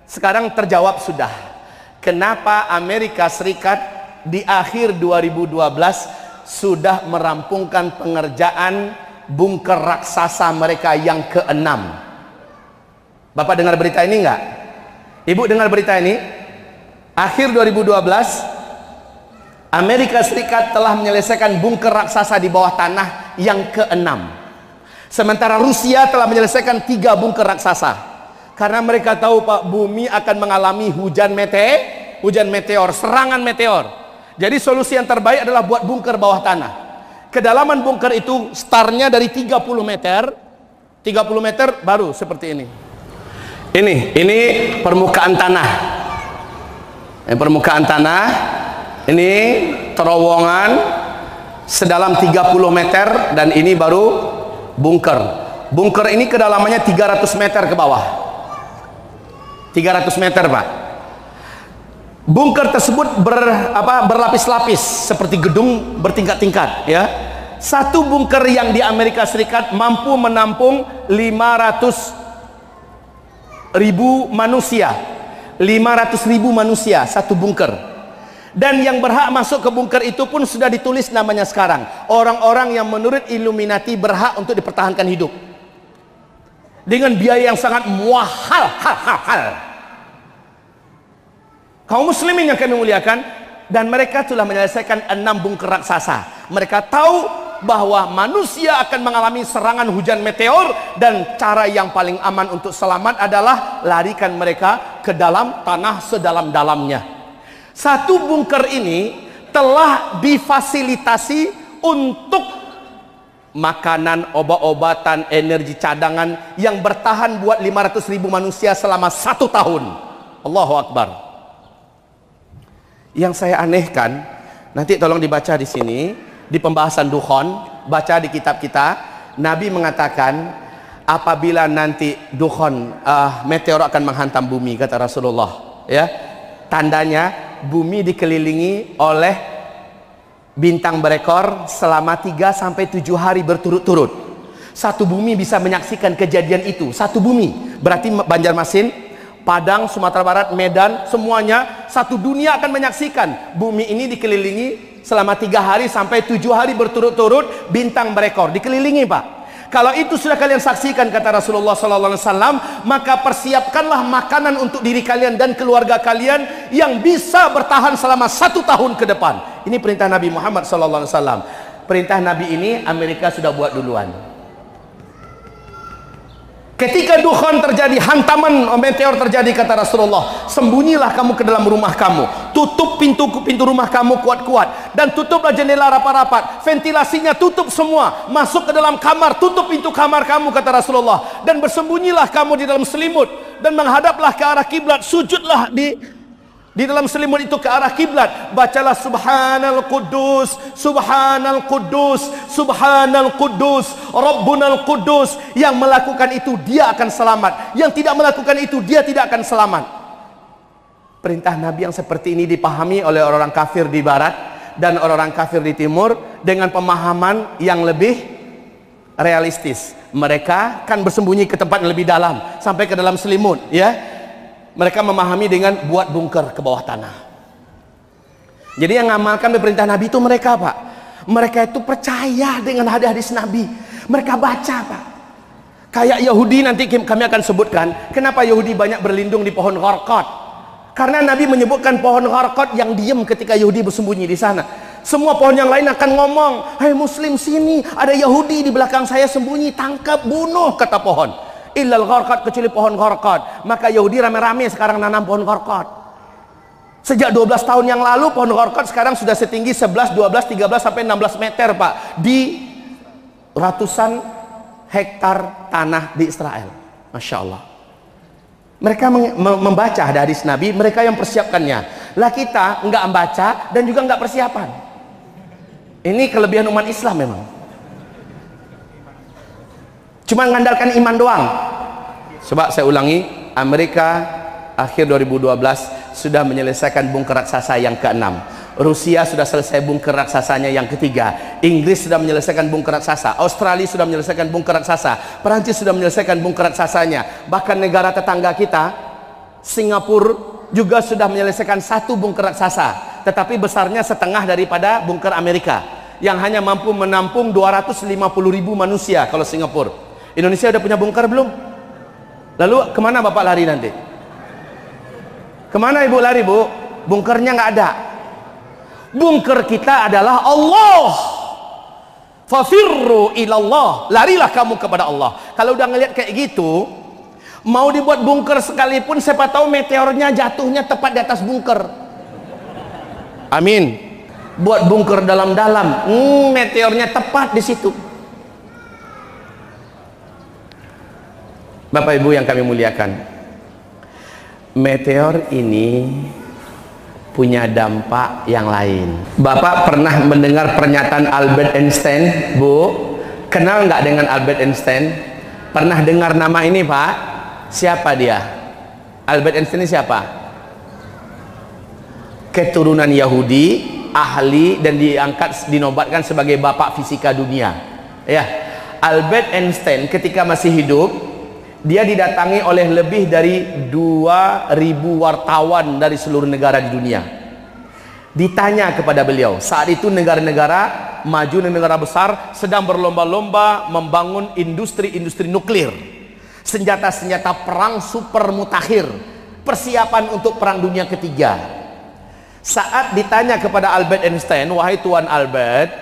Sekarang terjawab sudah. Kenapa Amerika Serikat di akhir 2012 sudah merampungkan pengerjaan bunker raksasa mereka yang ke-6. Bapak dengar berita ini enggak? Ibu dengar berita ini? Akhir 2012 Amerika Serikat telah menyelesaikan bunker raksasa di bawah tanah yang ke-6. Sementara Rusia telah menyelesaikan 3 bunker raksasa. Karena mereka tahu Pak, bumi akan mengalami hujan meteor, serangan meteor. Jadi solusi yang terbaik adalah buat bunker bawah tanah. Kedalaman bunker itu startnya dari 30 meter. 30 meter baru seperti ini. Ini permukaan tanah. Permukaan tanah. Ini terowongan sedalam 30 meter dan ini baru bunker. Bunker ini kedalamannya 300 meter ke bawah. 300 meter Pak. Bunker tersebut berlapis-lapis seperti gedung bertingkat-tingkat ya. Satu bunker yang di Amerika Serikat mampu menampung 500.000 manusia. 500.000 manusia satu bunker. Dan yang berhak masuk ke bunker itu pun sudah ditulis namanya sekarang. Orang-orang yang menurut Illuminati berhak untuk dipertahankan hidup. Dengan biaya yang sangat mahal. Kaum muslimin yang kami muliakan, dan mereka telah menyelesaikan 6 bunker raksasa. Mereka tahu bahwa manusia akan mengalami serangan hujan meteor, dan cara yang paling aman untuk selamat adalah larikan mereka ke dalam tanah sedalam-dalamnya. Satu bunker ini telah difasilitasi untuk makanan, obat-obatan, energi cadangan yang bertahan buat 500.000 manusia selama 1 tahun. Allahu Akbar. Yang saya anehkan, nanti tolong dibaca di sini, di pembahasan Dukhon, baca di kitab kita, Nabi mengatakan apabila nanti Dukhon meteor akan menghantam bumi, kata Rasulullah ya, tandanya bumi dikelilingi oleh bintang berekor selama 3-7 hari berturut-turut. Satu bumi bisa menyaksikan kejadian itu. Satu bumi berarti Banjarmasin, Padang, Sumatera Barat, Medan, semuanya satu dunia akan menyaksikan bumi ini dikelilingi selama 3-7 hari berturut-turut bintang berekor, dikelilingi Pak. Kalau itu sudah kalian saksikan, kata Rasulullah SAW, maka persiapkanlah makanan untuk diri kalian dan keluarga kalian yang bisa bertahan selama 1 tahun ke depan. Ini perintah Nabi Muhammad SAW. Perintah Nabi ini Amerika sudah buat duluan. Ketika Dukhon terjadi, hantaman meteor terjadi, kata Rasulullah, sembunyilah kamu ke dalam rumah kamu, tutup pintu rumah kamu kuat-kuat, dan tutuplah jendela rapat-rapat, ventilasinya tutup semua, masuk ke dalam kamar, tutup pintu kamar kamu, kata Rasulullah, dan bersembunyilah kamu di dalam selimut, dan menghadaplah ke arah kiblat, sujudlah di dalam selimut itu ke arah kiblat, bacalah subhanal quddus, subhanal quddus, subhanal quddus, rabbunal quddus. Yang melakukan itu dia akan selamat, yang tidak melakukan itu dia tidak akan selamat. Perintah Nabi yang seperti ini dipahami oleh orang kafir di barat dan orang kafir di timur dengan pemahaman yang lebih realistis. Mereka kan bersembunyi ke tempat yang lebih dalam, sampai ke dalam selimut ya. Mereka memahami dengan buat bunker ke bawah tanah. Jadi yang ngamalkan perintah Nabi itu mereka Pak. Mereka itu percaya dengan hadis-hadis Nabi. Mereka baca Pak. Kayak Yahudi, nanti kami akan sebutkan kenapa Yahudi banyak berlindung di pohon gharqad. Karena Nabi menyebutkan pohon gharqad yang diam ketika Yahudi bersembunyi di sana. Semua pohon yang lain akan ngomong, "Hai Muslim, sini, ada Yahudi di belakang saya sembunyi, tangkap, bunuh," kata pohon. Illal gharqad, kecuali pohon gharqad. Maka Yahudi rame-rame sekarang nanam pohon gharqad. Sejak 12 tahun yang lalu pohon gharqad sekarang sudah setinggi 11, 12, 13 sampai 16 meter Pak, di ratusan hektar tanah di Israel. Masya Allah. Mereka membaca hadis Nabi, mereka yang persiapkannya. Lah kita nggak membaca dan juga nggak persiapan. Ini kelebihan umat Islam memang. Cuma mengandalkan iman doang. Coba saya ulangi, Amerika akhir 2012 sudah menyelesaikan bunker raksasa yang ke-6. Rusia sudah selesai bunker raksasanya yang ketiga. Inggris sudah menyelesaikan bunker raksasa. Australia sudah menyelesaikan bunker raksasa. Perancis sudah menyelesaikan bunker raksasanya. Bahkan negara tetangga kita Singapura juga sudah menyelesaikan satu bunker raksasa, tetapi besarnya setengah daripada bunker Amerika yang hanya mampu menampung 250.000 manusia. Kalau Singapura, Indonesia udah punya bunker belum? Lalu kemana bapak lari nanti? Kemana ibu lari bu? Bunkernya nggak ada. Bunker kita adalah Allah. Fafirru ilallah, larilah kamu kepada Allah. Kalau udah ngelihat kayak gitu, mau dibuat bunker sekalipun, siapa tahu meteornya jatuhnya tepat di atas bunker. Amin. Buat bunker dalam-dalam, meteornya tepat di situ. Bapak Ibu yang kami muliakan, meteor ini punya dampak yang lain. Bapak pernah mendengar pernyataan Albert Einstein, Bu? Kenal nggak dengan Albert Einstein? Pernah dengar nama ini, Pak? Siapa dia? Albert Einstein ini siapa? Keturunan Yahudi, ahli, dan diangkat, dinobatkan sebagai bapak fisika dunia. Ya, Albert Einstein ketika masih hidup, dia didatangi oleh lebih dari 2.000 wartawan dari seluruh negara di dunia. Ditanya kepada beliau, saat itu negara-negara maju, negara besar sedang berlomba-lomba membangun industri-industri nuklir, senjata-senjata perang super mutakhir, persiapan untuk perang dunia ketiga. Saat ditanya kepada Albert Einstein, wahai Tuan Albert,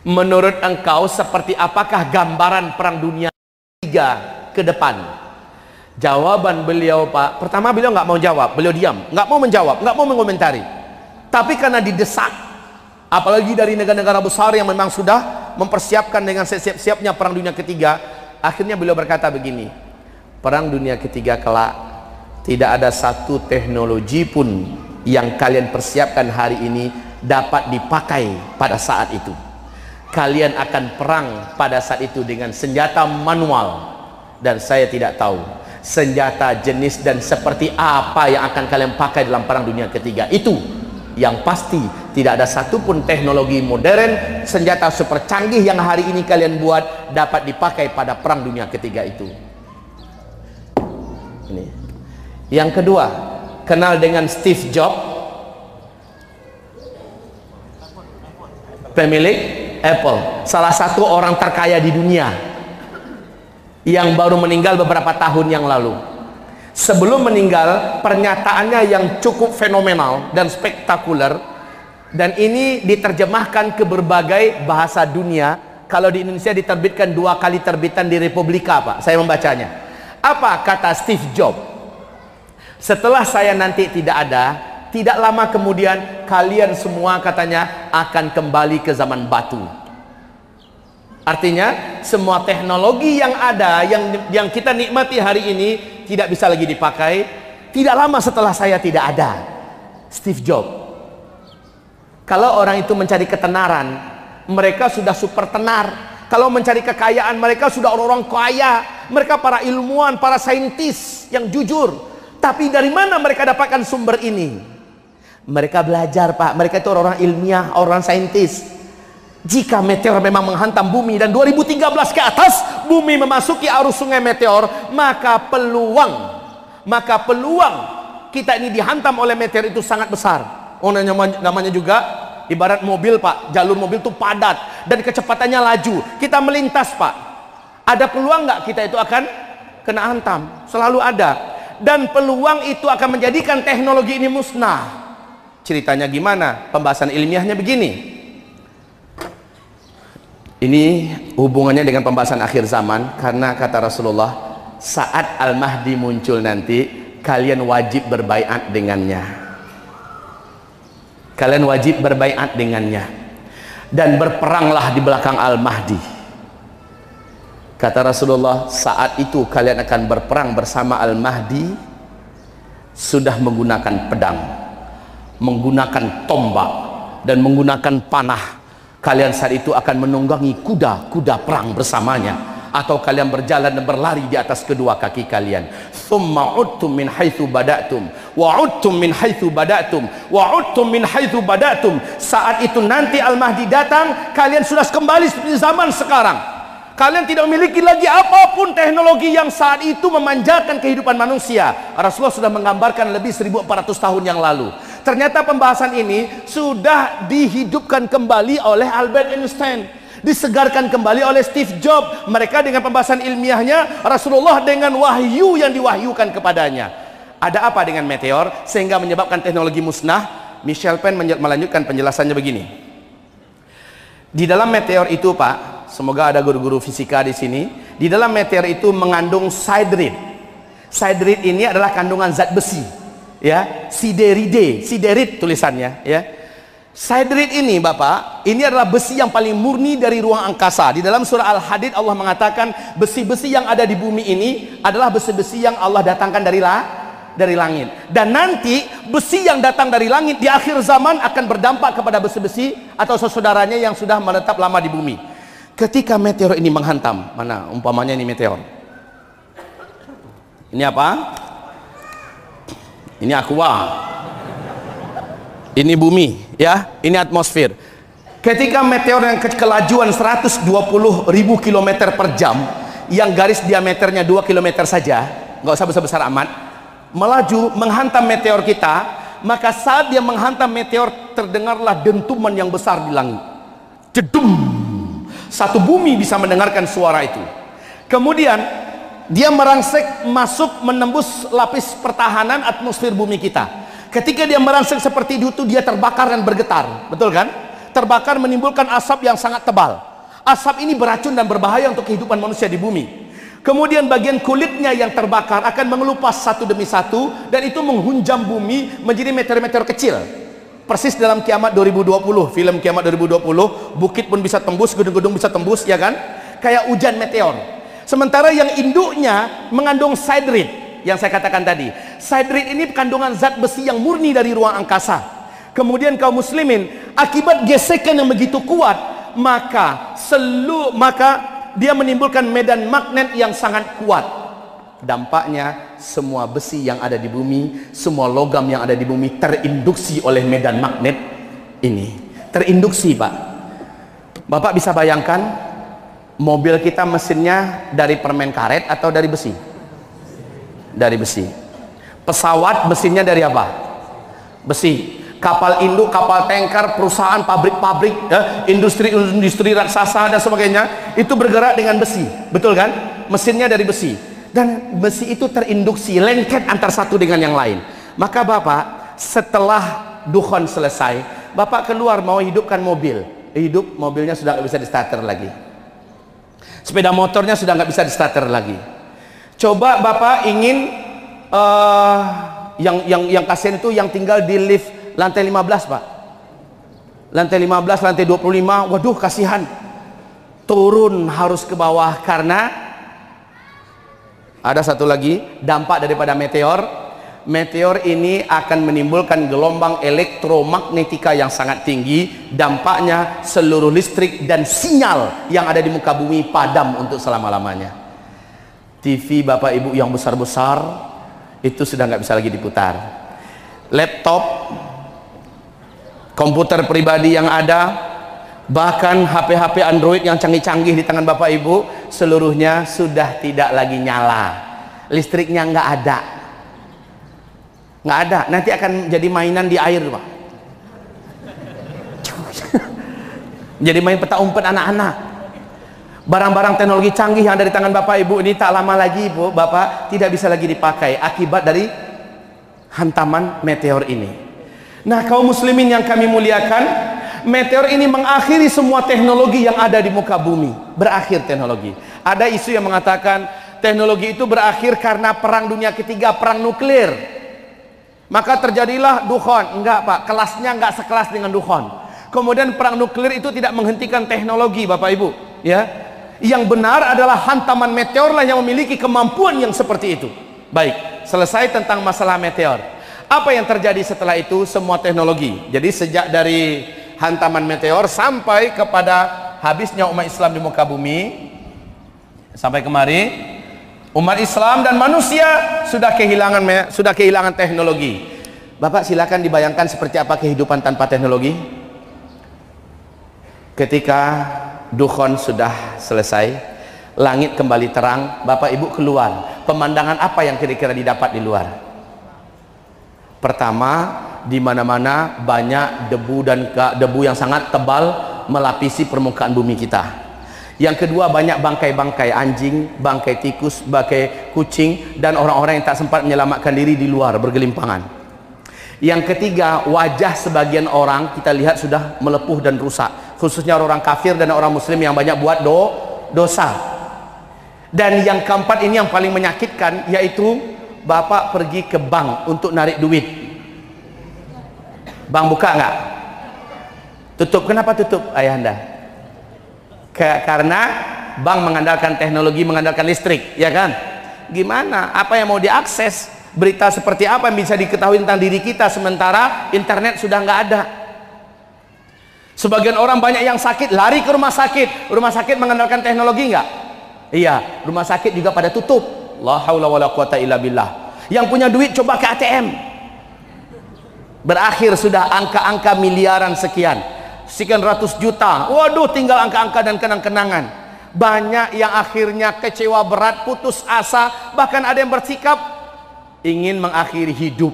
menurut engkau seperti apakah gambaran perang dunia ke depan? Jawaban beliau, Pak, pertama beliau nggak mau jawab, beliau diam, nggak mau menjawab, nggak mau mengomentari. Tapi karena didesak, apalagi dari negara-negara besar yang memang sudah mempersiapkan dengan siap-siapnya perang dunia ketiga, akhirnya beliau berkata begini, perang dunia ketiga kelak tidak ada satu teknologi pun yang kalian persiapkan hari ini dapat dipakai pada saat itu. Kalian akan perang pada saat itu dengan senjata manual, dan saya tidak tahu senjata jenis dan seperti apa yang akan kalian pakai dalam perang dunia ketiga itu. Yang pasti tidak ada satupun teknologi modern, senjata super canggih yang hari ini kalian buat dapat dipakai pada perang dunia ketiga itu. Ini. Yang kedua, kenal dengan Steve Jobs, pemilik Apple, salah satu orang terkaya di dunia yang baru meninggal beberapa tahun yang lalu. Sebelum meninggal, pernyataannya yang cukup fenomenal dan spektakuler, dan ini diterjemahkan ke berbagai bahasa dunia. Kalau di Indonesia diterbitkan 2 kali terbitan di Republika, Pak. Saya membacanya. Apa kata Steve Jobs? Setelah saya nanti tidak ada, tidak lama kemudian kalian semua, katanya, akan kembali ke zaman batu. Artinya semua teknologi yang ada, yang kita nikmati hari ini tidak bisa lagi dipakai tidak lama setelah saya tidak ada. Steve Jobs. Kalau orang itu mencari ketenaran, mereka sudah super tenar. Kalau mencari kekayaan, mereka sudah orang-orang kaya. Mereka para ilmuwan, para saintis yang jujur. Tapi dari mana mereka dapatkan sumber ini? Mereka belajar, Pak. Mereka itu orang ilmiah, orang saintis. Jika meteor memang menghantam bumi dan 2013 ke atas bumi memasuki arus sungai meteor, maka peluang kita ini dihantam oleh meteor itu sangat besar. Oh, namanya juga ibarat mobil, Pak. Jalur mobil itu padat dan kecepatannya laju. Kita melintas, Pak. Ada peluang nggak kita itu akan kena hantam? Selalu ada. Dan peluang itu akan menjadikan teknologi ini musnah. Ceritanya gimana? Pembahasan ilmiahnya begini. Ini hubungannya dengan pembahasan akhir zaman, karena kata Rasulullah, saat Al-Mahdi muncul nanti, kalian wajib berbaiat dengannya. Kalian wajib berbaiat dengannya dan berperanglah di belakang Al-Mahdi. Kata Rasulullah, saat itu kalian akan berperang bersama Al-Mahdi sudah menggunakan pedang, menggunakan tombak, dan menggunakan panah. Kalian saat itu akan menunggangi kuda-kuda perang bersamanya, atau kalian berjalan dan berlari di atas kedua kaki kalian. Thumma udtum min haitsu bada'tum wa udtum min haitsu bada'tum wa udtum min haitsu bada'tum. Saat itu nanti Al-Mahdi datang, kalian sudah kembali seperti zaman sekarang. Kalian tidak memiliki lagi apapun teknologi yang saat itu memanjakan kehidupan manusia. Rasulullah sudah menggambarkan lebih 1400 tahun yang lalu. Ternyata pembahasan ini sudah dihidupkan kembali oleh Albert Einstein, disegarkan kembali oleh Steve Jobs. Mereka dengan pembahasan ilmiahnya, Rasulullah dengan wahyu yang diwahyukan kepadanya. Ada apa dengan meteor sehingga menyebabkan teknologi musnah? Michel Penn melanjutkan penjelasannya begini. Di dalam meteor itu, Pak, semoga ada guru-guru fisika di sini. Di dalam meteor itu mengandung siderid. Siderid ini adalah kandungan zat besi, ya, siderid tulisannya, ya. Siderid ini, Bapak, ini adalah besi yang paling murni dari ruang angkasa. Di dalam surah Al-Hadid Allah mengatakan besi-besi yang ada di bumi ini adalah besi-besi yang Allah datangkan dari langit. Dan nanti besi yang datang dari langit di akhir zaman akan berdampak kepada besi-besi atau saudaranya yang sudah menetap lama di bumi. Ketika meteor ini menghantam, mana umpamanya ini meteor, ini apa? Ini aqua, ini bumi, ya, ini atmosfer. Ketika meteor yang kelajuan 120.000 km per jam, yang garis diameternya 2 km saja, nggak usah besar-besar amat, melaju menghantam meteor kita, maka saat dia menghantam meteor terdengarlah dentuman yang besar di langit. Jedum. Satu bumi bisa mendengarkan suara itu. Kemudian dia merangsek masuk menembus lapis pertahanan atmosfer bumi kita. Ketika dia merangsek seperti itu, dia terbakar dan bergetar. Betul kan? Terbakar menimbulkan asap yang sangat tebal. Asap ini beracun dan berbahaya untuk kehidupan manusia di bumi. Kemudian bagian kulitnya yang terbakar akan mengelupas satu demi satu, dan itu menghunjam bumi menjadi meteor-meteor kecil. Persis dalam Kiamat 2020, film Kiamat 2020, bukit pun bisa tembus, gedung-gedung bisa tembus, ya kan? Kayak hujan meteor. Sementara yang induknya mengandung siderid, yang saya katakan tadi. Siderid ini kandungan zat besi yang murni dari ruang angkasa. Kemudian kaum muslimin, akibat gesekan yang begitu kuat, maka dia menimbulkan medan magnet yang sangat kuat. Dampaknya semua besi yang ada di bumi, semua logam yang ada di bumi terinduksi oleh medan magnet ini. Terinduksi, Pak. Bapak bisa bayangkan mobil kita mesinnya dari permen karet atau dari besi? Dari besi. Pesawat mesinnya dari apa? Besi. Kapal induk, kapal tanker, perusahaan, pabrik-pabrik, industri-industri raksasa dan sebagainya, itu bergerak dengan besi. Betul kan? Mesinnya dari besi. Dan besi itu terinduksi, lengket antar satu dengan yang lain. Maka Bapak, setelah dukhon selesai, Bapak keluar mau hidupkan mobil. Hidup, mobilnya sudah nggak bisa di starter lagi. Sepeda motornya sudah nggak bisa di starter lagi. Coba Bapak ingin yang kasihan itu yang tinggal di lift lantai 15, Pak. Lantai 15, lantai 25, waduh kasihan. Turun harus ke bawah karena ada satu lagi dampak daripada meteor. Meteor ini akan menimbulkan gelombang elektromagnetika yang sangat tinggi. Dampaknya seluruh listrik dan sinyal yang ada di muka bumi padam untuk selama-lamanya. TV Bapak Ibu yang besar-besar itu sudah nggak bisa lagi diputar. Laptop, komputer pribadi yang ada, bahkan HP-HP Android yang canggih-canggih di tangan Bapak Ibu, seluruhnya sudah tidak lagi nyala. Listriknya nggak ada. Nggak ada. Nanti akan jadi mainan di air, Pak. Jadi main peta umpet anak-anak. Barang-barang teknologi canggih yang ada di tangan Bapak Ibu ini tak lama lagi, Ibu, Bapak, tidak bisa lagi dipakai akibat dari hantaman meteor ini. Nah, kaum muslimin yang kami muliakan, meteor ini mengakhiri semua teknologi yang ada di muka bumi. Berakhir teknologi. Ada isu yang mengatakan teknologi itu berakhir karena perang dunia ketiga, perang nuklir. Maka terjadilah dukhon. Enggak, Pak, kelasnya enggak sekelas dengan dukhon. Kemudian perang nuklir itu tidak menghentikan teknologi, Bapak Ibu, ya. Yang benar adalah hantaman meteor lah yang memiliki kemampuan yang seperti itu. Baik, selesai tentang masalah meteor. Apa yang terjadi setelah itu? Semua teknologi. Jadi sejak dari hantaman meteor sampai kepada habisnya umat Islam di muka bumi, sampai kemari umat Islam dan manusia sudah kehilangan teknologi. Bapak silakan dibayangkan seperti apa kehidupan tanpa teknologi. Ketika dukhon sudah selesai, Langit kembali terang, Bapak Ibu keluar. Pemandangan apa yang kira-kira didapat di luar? Pertama, di mana-mana banyak debu dan debu yang sangat tebal melapisi permukaan bumi kita. Yang kedua, banyak bangkai-bangkai anjing, bangkai tikus, bangkai kucing, dan orang-orang yang tak sempat menyelamatkan diri di luar bergelimpangan. Yang ketiga, wajah sebagian orang kita lihat sudah melepuh dan rusak, khususnya orang kafir dan orang muslim yang banyak buat dosa. Dan yang keempat ini yang paling menyakitkan, yaitu Bapak pergi ke bank untuk narik duit. Bank buka nggak? Tutup. Kenapa tutup, ayahanda? Karena bank mengandalkan teknologi, mengandalkan listrik, ya kan? Gimana? Apa yang mau diakses? Berita seperti apa yang bisa diketahui tentang diri kita, sementara internet sudah nggak ada? Sebagian orang banyak yang sakit lari ke rumah sakit. Rumah sakit mengandalkan teknologi nggak? Iya, rumah sakit juga pada tutup. La haula wala quwata illa billah. Yang punya duit coba ke ATM. Berakhir sudah angka-angka miliaran sekian, sekian ratus juta. Waduh, tinggal angka-angka dan kenang-kenangan. Banyak yang akhirnya kecewa berat, putus asa, bahkan ada yang bersikap ingin mengakhiri hidup.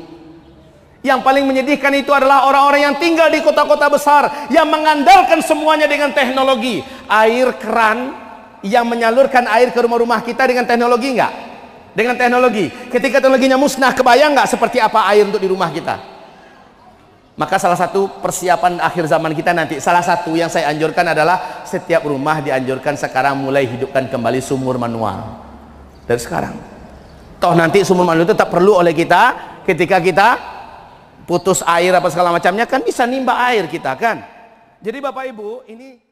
Yang paling menyedihkan itu adalah orang-orang yang tinggal di kota-kota besar yang mengandalkan semuanya dengan teknologi. Air keran yang menyalurkan air ke rumah-rumah kita dengan teknologi enggak? Dengan teknologi. Ketika teknologinya musnah, kebayang nggak seperti apa air untuk di rumah kita? Maka salah satu persiapan akhir zaman kita nanti, salah satu yang saya anjurkan adalah setiap rumah dianjurkan sekarang mulai hidupkan kembali sumur manual. Dari sekarang. Toh nanti sumur manual itu tetap perlu oleh kita ketika kita putus air apa segala macamnya, kan bisa nimba air kita kan. Jadi Bapak Ibu, ini